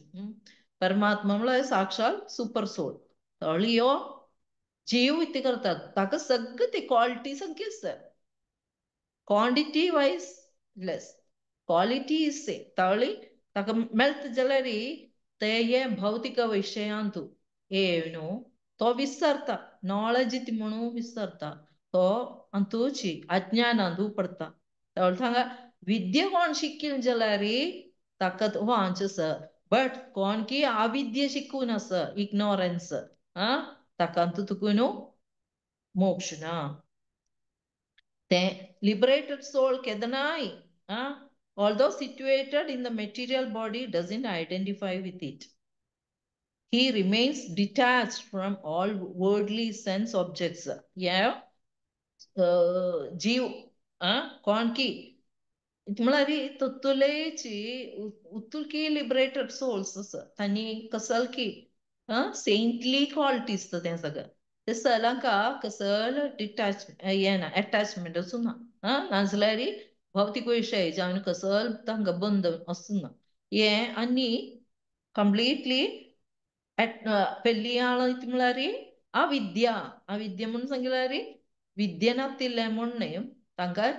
Speaker 1: परमात्मा म्हळ्यार साक्षात सुपर सोल तळी हो जीव इतली करतात ताका सगळी ती क्वालिटी सारकी आसता quantity wise less quality is same तळी ताका मेळटा जाल्यार ते हे भौतिक विशयांतू तो विसरता नॉलेज ती म्हणून विसरता तो अंतूची अज्ञानांतू पडता थांगा विद्या कोण शिकिल जाल्यार ताका वांच आसा बट कोण की अविद्या शिकून आसा इग्नोरन्स ताका तुकून मोक्ष ना ते liberated soul kedanai although situated in the material body doesn't identify with it he remains detached from all worldly sense objects yeah जीव कोण की म्हळ्यार तत्तुलेची उत्तुलकी लिबरेटेड सोल्स आसा तांणी कसलकी सेंटली क्वालिटीज ते सगळं ते सलांका कसल डिटॅच हे ना अटॅचमेंट आसूना नाजाल्यार भौतीक विशय जावन कसल तांकां बंद आसूना हे आनी कंप्लिटली पेल्ली आळ म्हळ्यार अविद्या म्हणून सांगिल्यार विद्या नातिल्ले म्हण तांकां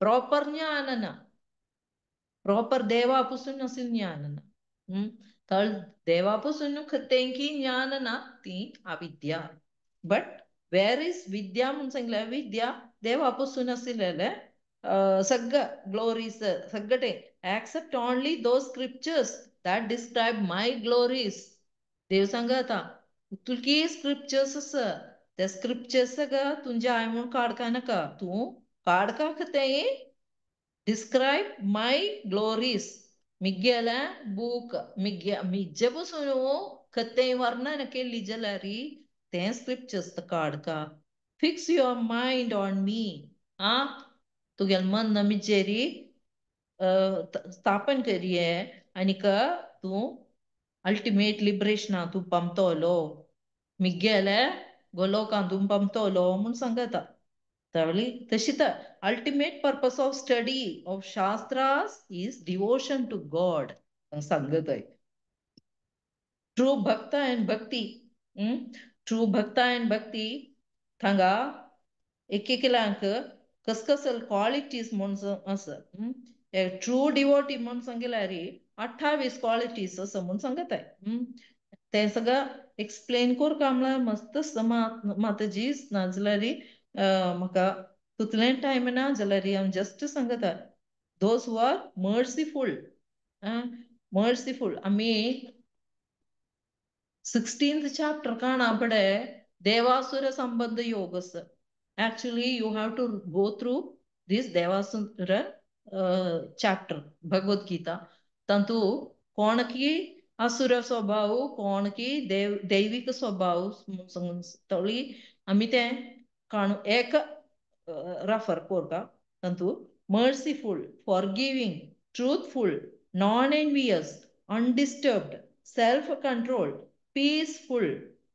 Speaker 1: प्रॉपर ज्ञान ना प्रॉपर देवा पासून असेल ज्ञान ना तर देवा पासून तेंकी ज्ञान ना ती अविद्या बट वेर इज विद्या म्हणून सांगल्या विद्या देवा पासून आशिल्लेले सगळं ग्लोरीज सगळे except only those scriptures that describe my glories देव सांगता तुलकी स्क्रिप्चर्स आसा त्या स्क्रिप्चर्स सगळं तुझ्या आय म्हणून काडका नाका तूं काडका ते describe my glories मिगेला बूक मिज्जे बसून खते वर्णन केली जाल्यार ते स्क्रिप्चर्स काडका fix your mind on me तुगेल मन मिजेरी स्थापन करिये आनीक तूं अल्टिमेट लिबरेशना तूं पमतलो मिगेले गोलोकां तूं पमतलो म्हूण सांगता तशी ultimate purpose of study of Shastras is devotion to God. Sangatai. True Bhakta and Bhakti. True Bhakta and Bhakti. Thanga ekikilank kaskasal qualities म्हणून असं a true devotee म्हणून सांगिल्यारी 28 qualities असं म्हणून सांगत आहे ते सगळं एक्सप्लेन कर कामला मस्त माताजी नाजल्यारी म्हाका तुतले टाइम ना जाल्यार हांव जस्ट सांगता दोज हू आर मर्सीफूल आमी 16th chapter काणा पडे देवासुर संबंध योग Actually, you have to go through this Devasundara chapter, Bhagavad Gita. Tantu कौन की असुर स्वभाव कौन की दैविक स्वभाव तळी आम्ही ते काणू एक रेफर करता तंतु merciful, forgiving, truthful, non-envious, undisturbed, self-controlled, peaceful,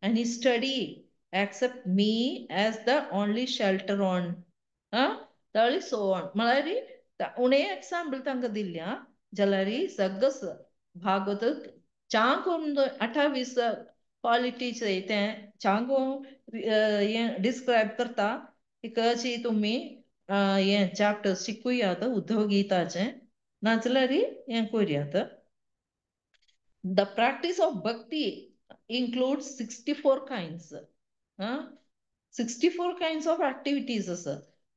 Speaker 1: and steady, accept me as the only shelter on. तळी so on. मलारी उणे एक्झाम्पल तांकां दिल्या जाल्यारी सगळस भागवत चांग 28 क्वालिटीज ते चांग डिस्क्राइब करता एक अशी तुम्ही हे चॅप्टर शिकूयात उद्धव गीताचे नाचल्यार हे करूयात. The practice of bhakti includes 64 kinds. 64 kinds of activities.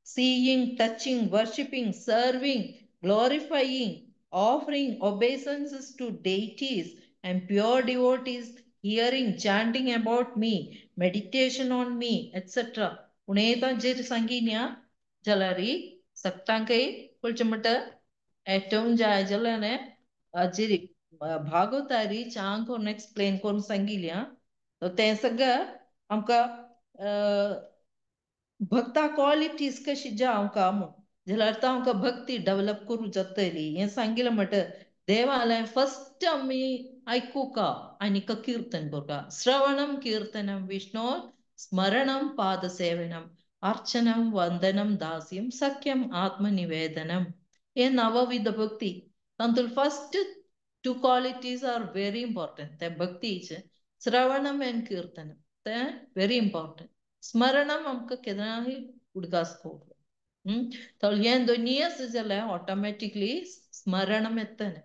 Speaker 1: Seeing, touching, worshipping, serving, glorifying, offering obeisances to deities and pure devotees, hearing, chanting about me, meditation on me, etc. उणेता जे सांगिन्या जाल्यारी सक्तांकय पुळचमट ഏറ്റവും ജായജലനെ अजिरी भागवतारी चांग करून एक्सप्लेन करून सांगिल्या ते सगळं आमकां भक्ता क्वालिटीज कशी जावं म्हूण जाल्यार आमकां भक्ती डेव्हलप करूं जातली हें सांगिल्लें म्हणट देवालय फर्स्ट आमी आयकुका आनीक कीर्तन करता. श्रवणम कीर्तनम विष्णु स्मरणम पादसेवनम अर्चनम वंदनम दास्यम सख्यम आत्मनिवेदनम हे नवविध भक्ती. तातूंत first 2 qualities are very important. ते भक्तीचे श्रवणम एंड कीर्तनम ते very important. स्मरणम आमकां केन्नाय उडकासको तर हें दोनी आसा जाल्यार ऑटोमॅटिकली स्मरणम येतलें.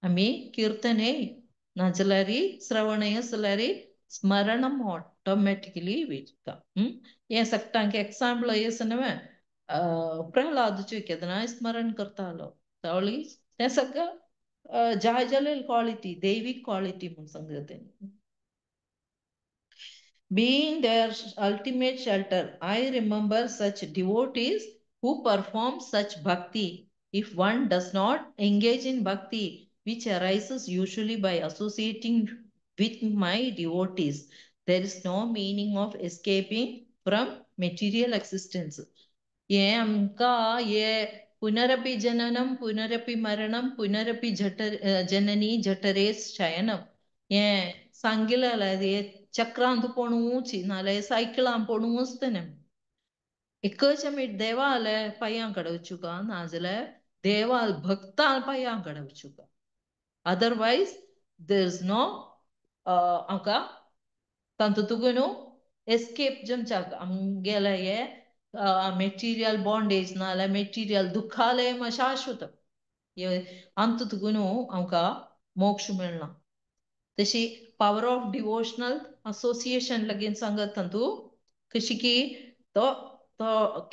Speaker 1: आमी कीर्तनय नाजाल्यार श्रवणय आसल्यार स्मरणम ऑटोमॅटिकली वयता. हें सगळ्यांक एग्जांपल आसा न्हय प्रल्हादचे केन्नाय स्मरण करतालो तळी तें सगळं जाय जाल्यार क्वालिटी दैविक क्वालिटी म्हूण सांगता तेणी. Being their ultimate shelter, I remember such devotees who perform such bhakti. If one does not engage in bhakti, which arises usually by associating with my devotees, there is no meaning of escaping from material existence. ये आमकां ये पुनरपि जननम पुनरपि मरणम पुनरपि जननी जठरे शयनम हें सांगिल्लें हे चक्रांत पडूंच नाल्यार सायकलां पडूंच न्हय. एकच आमी देवालय पांयां कडेन वचूका नाजाल्यार देवाल भक्तां पांयां कडेन वचूका. अदरवायज देर इज नो आमकां तातूंत एस्केप जमच्याक आमगेले हे मेटिरियल बॉन्डेज नाल्यार मेटिरियल दुखालय शाश्वत अंत तुगून आमकां मोक्ष मेळना. तशी पावर ऑफ डिवोशनल असोसिएशन लगीन सांगत तातूं कशी की तो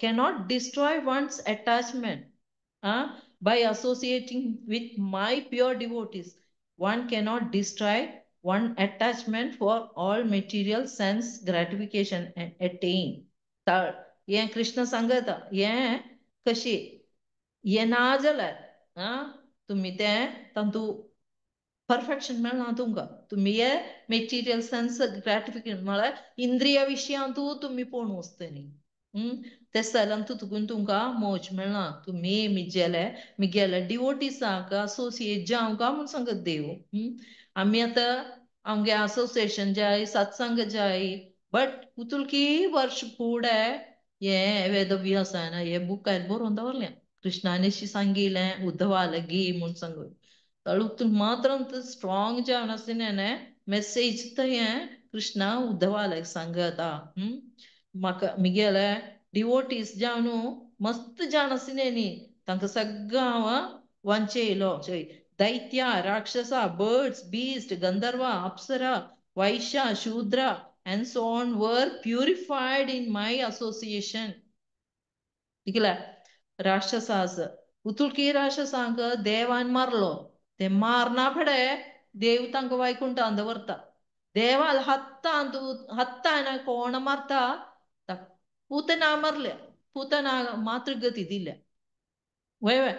Speaker 1: cannot destroy once attachment by associating with my pure devotees. One cannot destroy one attachment for all material sense gratification and attain. हें कृष्ण सांगता हें कशी हें ना जाल्यार तुमी तें तातूंत परफेक्शन मेळना तुमकां. तुमी हे मेटिरियल सेन्स ग्रेटिफिकेशन म्हळ्यार इंद्रिया विशयांतू तुमी पळोवन वचतली ते तुकून तुमकां मोज मेळना. तुमी मिगेले डिवोटीसांक असोसिएट जावंका म्हूण सांगत देव. आमी आतां आमगे असोसिएशन जाय सत्संग जाय बट पुतुलकी वर्ष फुडें हें वेदव्यासान हे बुकार बरोवन दवरलें कृष्णान सांगिल्लें उद्धवालगी म्हूण सांगून तळूक मात्र स्ट्रॉंग जावन आसलें मेसेज हें कृष्णा उद्धवालक सांगता. म्हाका मिगेले डिवोटीस जावन मस्त जाण आसलें न्ही तांकां सगळं हांव वांचयलो दैत्या राक्षसा बर्ड्स बीस्ट गंधर्वा अप्सरा वैश्या शूद्रा and so on were purified in my association. राक्षसास उतुळकी राक्षसांक देवान मारलो ते मारना फडे देव तांकां वैकुंठांत दवरता. देवाल हत्ता कोण मारता पूतना मरल्या, पूतना मातृगती दिल्या. वय वय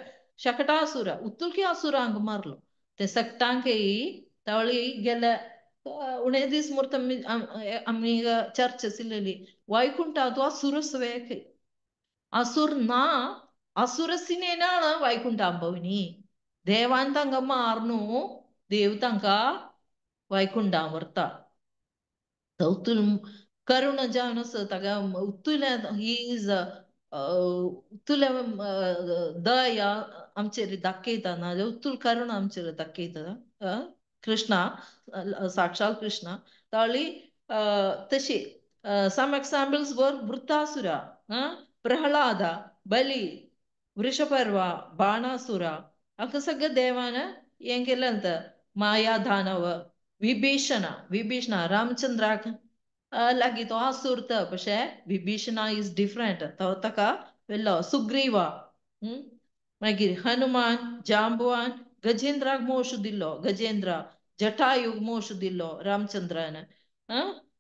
Speaker 1: शकटासुर उत्तुलकी असुरांक मारलो ते सकटांक तवळी गेल्या उणे दीस मुर्त आम्ही चर्चा सिलेली ವೈಕುಂಠ ಅದು ಅಸುರಸ್ವೇಕೆ ಅಸುರ್ ನಾ ಅಸುರಸಿನೇನಾಣ ವೈಕುಂಠ ಅಂಬವಿನಿ ದೇವಾನ್ ತಂಗ ಮಾರ್ನು ದೇವ್ ತಂಗ ವೈಕುಂಠ ವರ್ತ उत्तुल करुण जानस तगा उत्तुल ही इज उत्तुल दया आमचेर दाखयता ना उत्तुल करुण आमचेर दाखयता कृष्णा साक्षात कृष्णा ताळी तशी सम एक्झाम्पल्स वर वृत्तासुर प्रहलाद बली वृषपर्व बाणासुर हाका सगळं देवान हें केलं अंत माया दानव विभीषण रामचंद्राक लागीं तो आसुरत പക്ഷേ विभीषण इज डिफरंट तो ताका वेल्लो सुग्रीवा मागीर हनुमान जांबवान गजेंद्राक मोश दिल्लो गजेंद्र जटायुक मोश दिल्लो रामचंद्रान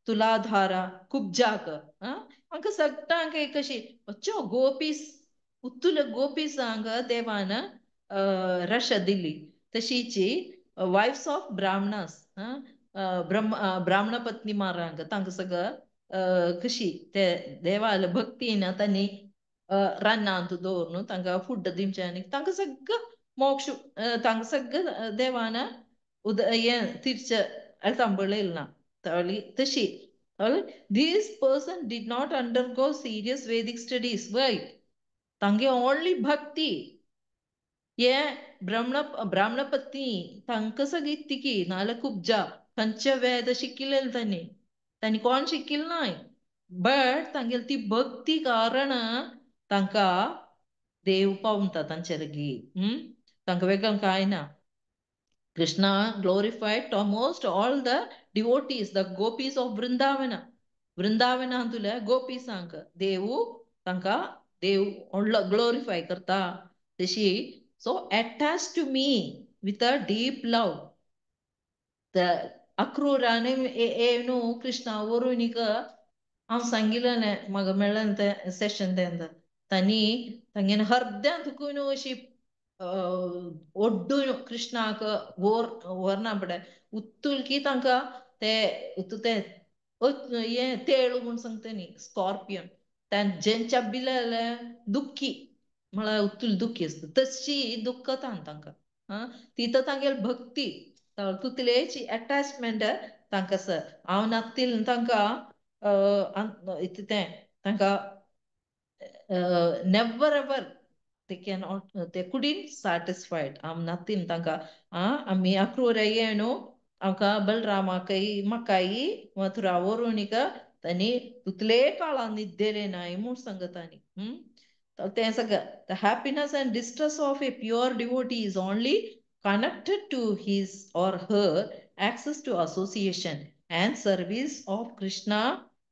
Speaker 1: तुलाधारा कुब्जाक हांकां सगळ्यांक कशी अच्छो गोपीस उत्तुल गोपीसांक देवान रश दिल्ली तशीची वायफ्स ऑफ ब्राह्मणास ब्राह्मण पत्नी मारांक तांकां सगळं कशी ते देवाल भक्तीन तांणी रानांत दवरून तांकां फूड दिवचें आनी तांकां सगळं मोक्ष तांकां सगळं देवान हें तीर्च सांबळयलें ना तशी this person did not undergo serious Vedic studies वय तांगे ओनली भक्ती ये ब्राह्मण पत्नी तांकां सगळी तिकी नाल्यार कुब्जा खंयचे वेद शिकिल्ले तांणी कोण शिकिल्ले नाय बट तांगेली ती भक्ती कारण तांकां देव पावता तांचे लागीं तांकां वेगळें कांय ना Krishna glorified almost all the devotees, the gopis of Vrindavana. Vrindavana antule gopis sank. Devu tanka dev glorify karta. She so attached to me with a deep love. The ಅಕ್ರೂರನೇ ಏನು ಕೃಷ್ಣ ಅವರುನಿಗ ಅವ್ ಸಂಗಿಲನೆ ಮಗ ಮೆಳ್ಳಂತೆ ಸೆಷನ್ ಅಂದ ತನಿ ತಂಗೇನ ಹರ್ದೆ ಅಂತಕೂನು ಅಶಿ ಒಡ್ಡು ಕೃಷ್ಣಾಕ ವರ್ನ पडे उत्तुलकी तांकां ते ते ये तेळू म्हूण सांगता न्ही स्कॉर्पियन जेंच्या बिलेले दुख्खी म्हळ्यार उत्तुल दुख्खी आसता तशी दुखता तांकां तिथं तांगेली भक्ती तुतलेची अटॅचमेंट तांकां आसा हांव नातिल तांकां तें तांकां never ever they couldn't satisfied am nothing tanga ami akrura yenu amka balramakai makai mathura vorunika tani tutle kala niddele nai mu sangatani the happiness and distress of a pure devotee is only connected to his or her access to association and service of Krishna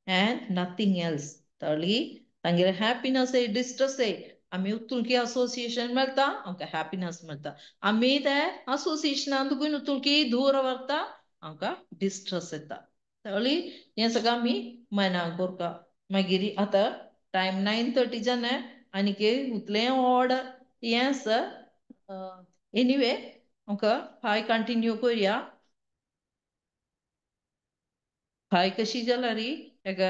Speaker 1: and nothing else. Thirdly, तांगेले happiness आहे distress आहे आम्ही उत्तुलकी association मेळता आमकां happiness मेळता आम्ही ते associationान तुकून उत्तुलकी दूर व्हरता आमकां distress येता तळी हें सगळें आमी मनाक दवरता मागीर आतां टायम 9:30 जालें आनीक उतलें ऑर्डर हें आसा एनीवे आमकां हाय कंटिन्यू करुया हाय कशी जाल्यार हेका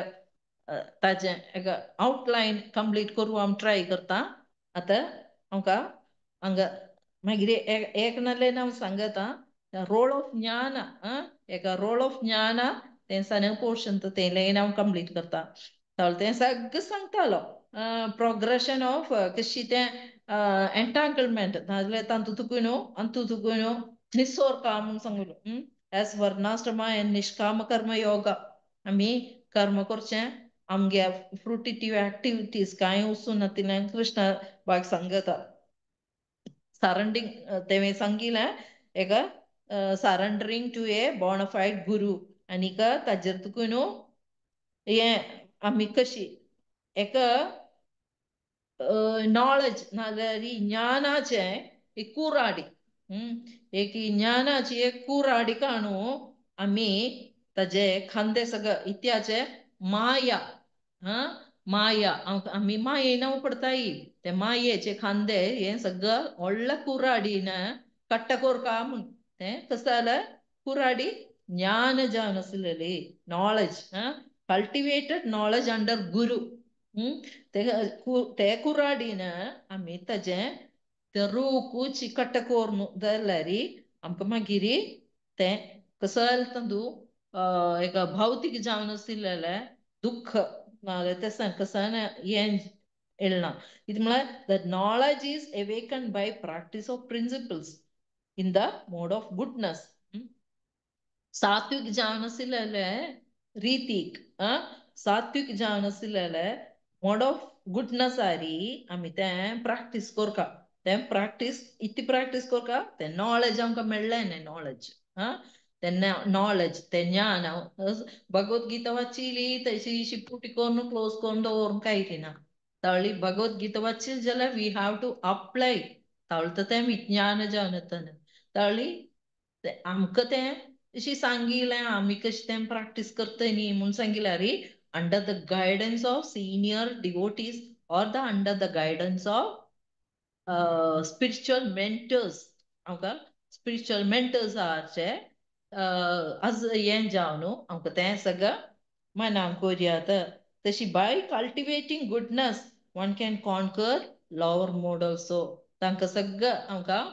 Speaker 1: ताजें हेका आउटलायन कंप्लीट करूं आम ट्राय करता आतां आमकां हांगा मागीर एक नाल्यार हांव सांगता रोल ऑफ ज्ञान हेका रोल ऑफ ज्ञान तें सान पोर्शन तें लायन हांव कंप्लीट करता तें सगळें सांगतालो प्रोग्रेशन ऑफ कशी तें एंटांगलमेंट नाजाल्यार तातूंतून निसोर्का म्हूण सांगलो एज वर्णाश्रमा एंड निष्काम कर्म योगा आमी कर्म करचें आमगे फ्रुटिटिव्ह एक्टिविटीज कांय वचून नातिलें कृष्ण बाग सांगता सरेंडिंग तें सांगिलें हेका सरेंडरिंग टू ए बॉनाफायड गुरू आनीक ताजेर तुकून हें आमी कशी हेका नॉलेज नाल्यार ज्ञानाचें एक कुराडी एक ज्ञानाची एक कुराडी काणू आमी ताजे खांदे सगळं इत्याचे माया माया आम्ही माये नाव पडताई ते मायेचे खांदे हे सगळं व्हडलं कुऱ्हाडीन कट्टकोर का म्हण ते कसं जालं कुऱ्हाडी ज्ञान जावन आसलेली नॉलेज कल्टिवेटेड नॉलेज अंडर गुरु ते कुऱ्हाडीन आम्ही ताजे ते रूकूची कट्टकोर धरल्यारी आमकां मागीर ते कसं जालें तांदू एक भौतीक जावन आसलेले दुःख तें कसं हें येना ಇದು the knowledge is awakened by practice of principles in the mode of goodness. सात्विक जावन आसलेले रितीक सात्विक जावन आसलेले मोड ऑफ गुडनस आरी आमी तें प्रॅक्टीस करता तें प्रॅक्टीस इतली प्रॅक्टीस करता तें नॉलेज आमकां मेळ्ळें न्ही नॉलेज तें नॉलेज तें ज्ञान भगवद्गीता वाचिली तशी शिपुटी करून क्लोज करून दवरून कांय ना ताळी भगवद्गीता वाचील जाल्यार वी हॅव टू अप्लाय ताळी तें विज्ञान जावन येता ताळी आमकां तें अशी सांगिलें आमी कशें तें प्रॅक्टीस करता न्ही म्हूण सांगिल्यार under the guidance of senior devotees or the under the guidance of spiritual mentors आमकां spiritual mentors आहाचे आज हें जावन आमकां तें सगळं मनाक कोरयात तशी by cultivating goodness one can conquer lower mode also तांकां सगळं आमकां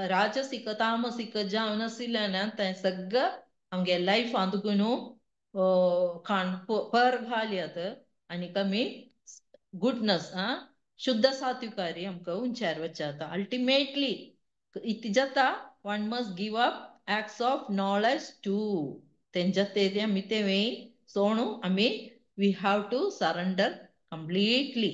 Speaker 1: राजसीक तामसीक जावन आशिल्ल्यान तें सगळं आमगे लायफ आंतकून पर घालयात आनीक आमी गुडनस शुद्ध सात्विकारी आमकां उंचार वचाता अल्टिमेटली इतली जाता one must give up acts of knowledge to तेंच्या तेजे आमी तेवें सोणू आमी we have to surrender completely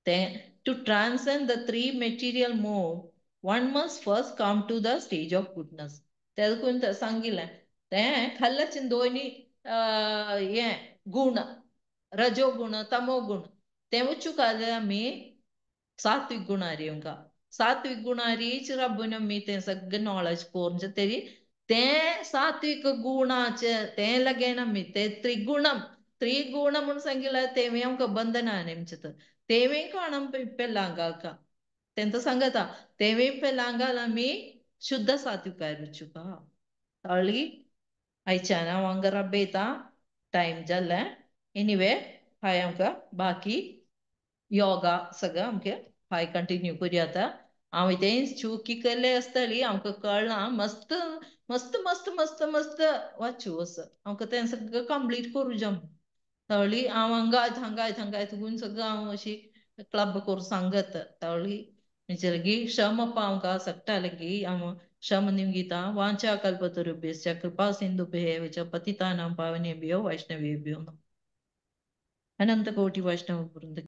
Speaker 1: तें to transcend the three material mode one must first come to the stage of goodness ते देखून सांगिल्लें तें खाल्ल्या दोनी हें गूण रजो गुण तमो गुण तें वचूंक आमी सात्विक गुणारी आमकां सात्विक गुणारीच राबून आमी तें सगळें नॉलेज करून तरी तें सात्विक गुणाचे तें लगेन आमी तें त्रिगुण म्हूण सांगिल्यार तेवें आमकां बंधना न्ही आमचे तेवें कोण आमी पेलांगाका तेंच सांगता तेवें पेलांगाल आमी शुद्ध सात्विकार वचूंका कळ्ळी आयच्यान हांव हांगा राबयतां टायम जाल्लें एनिवे हाय आमकां बाकी योगा सगळं आमगे हाय कंटिन्यू करूया आतां हांव तें चुकी केल्ले आसतली आमकां कळना मस्त मस्त मस्त मस्त मस्त वाचूं असं आमकां तें सगळं कंप्लीट करूं जम तळी हांव हांगायत तुगून सगळं हांव अशी क्लब करून सांगत तळी म्हणजे श्रम पावंका सकता लगी हांव श्रम निमगिता वाचा कल्पतरुभ्यश्च कृपा सिंधुभ्यः च पतितानां पावनेभ्यो वैष्णवेभ्यो नमः अनंत कोटि वैष्णव वृंद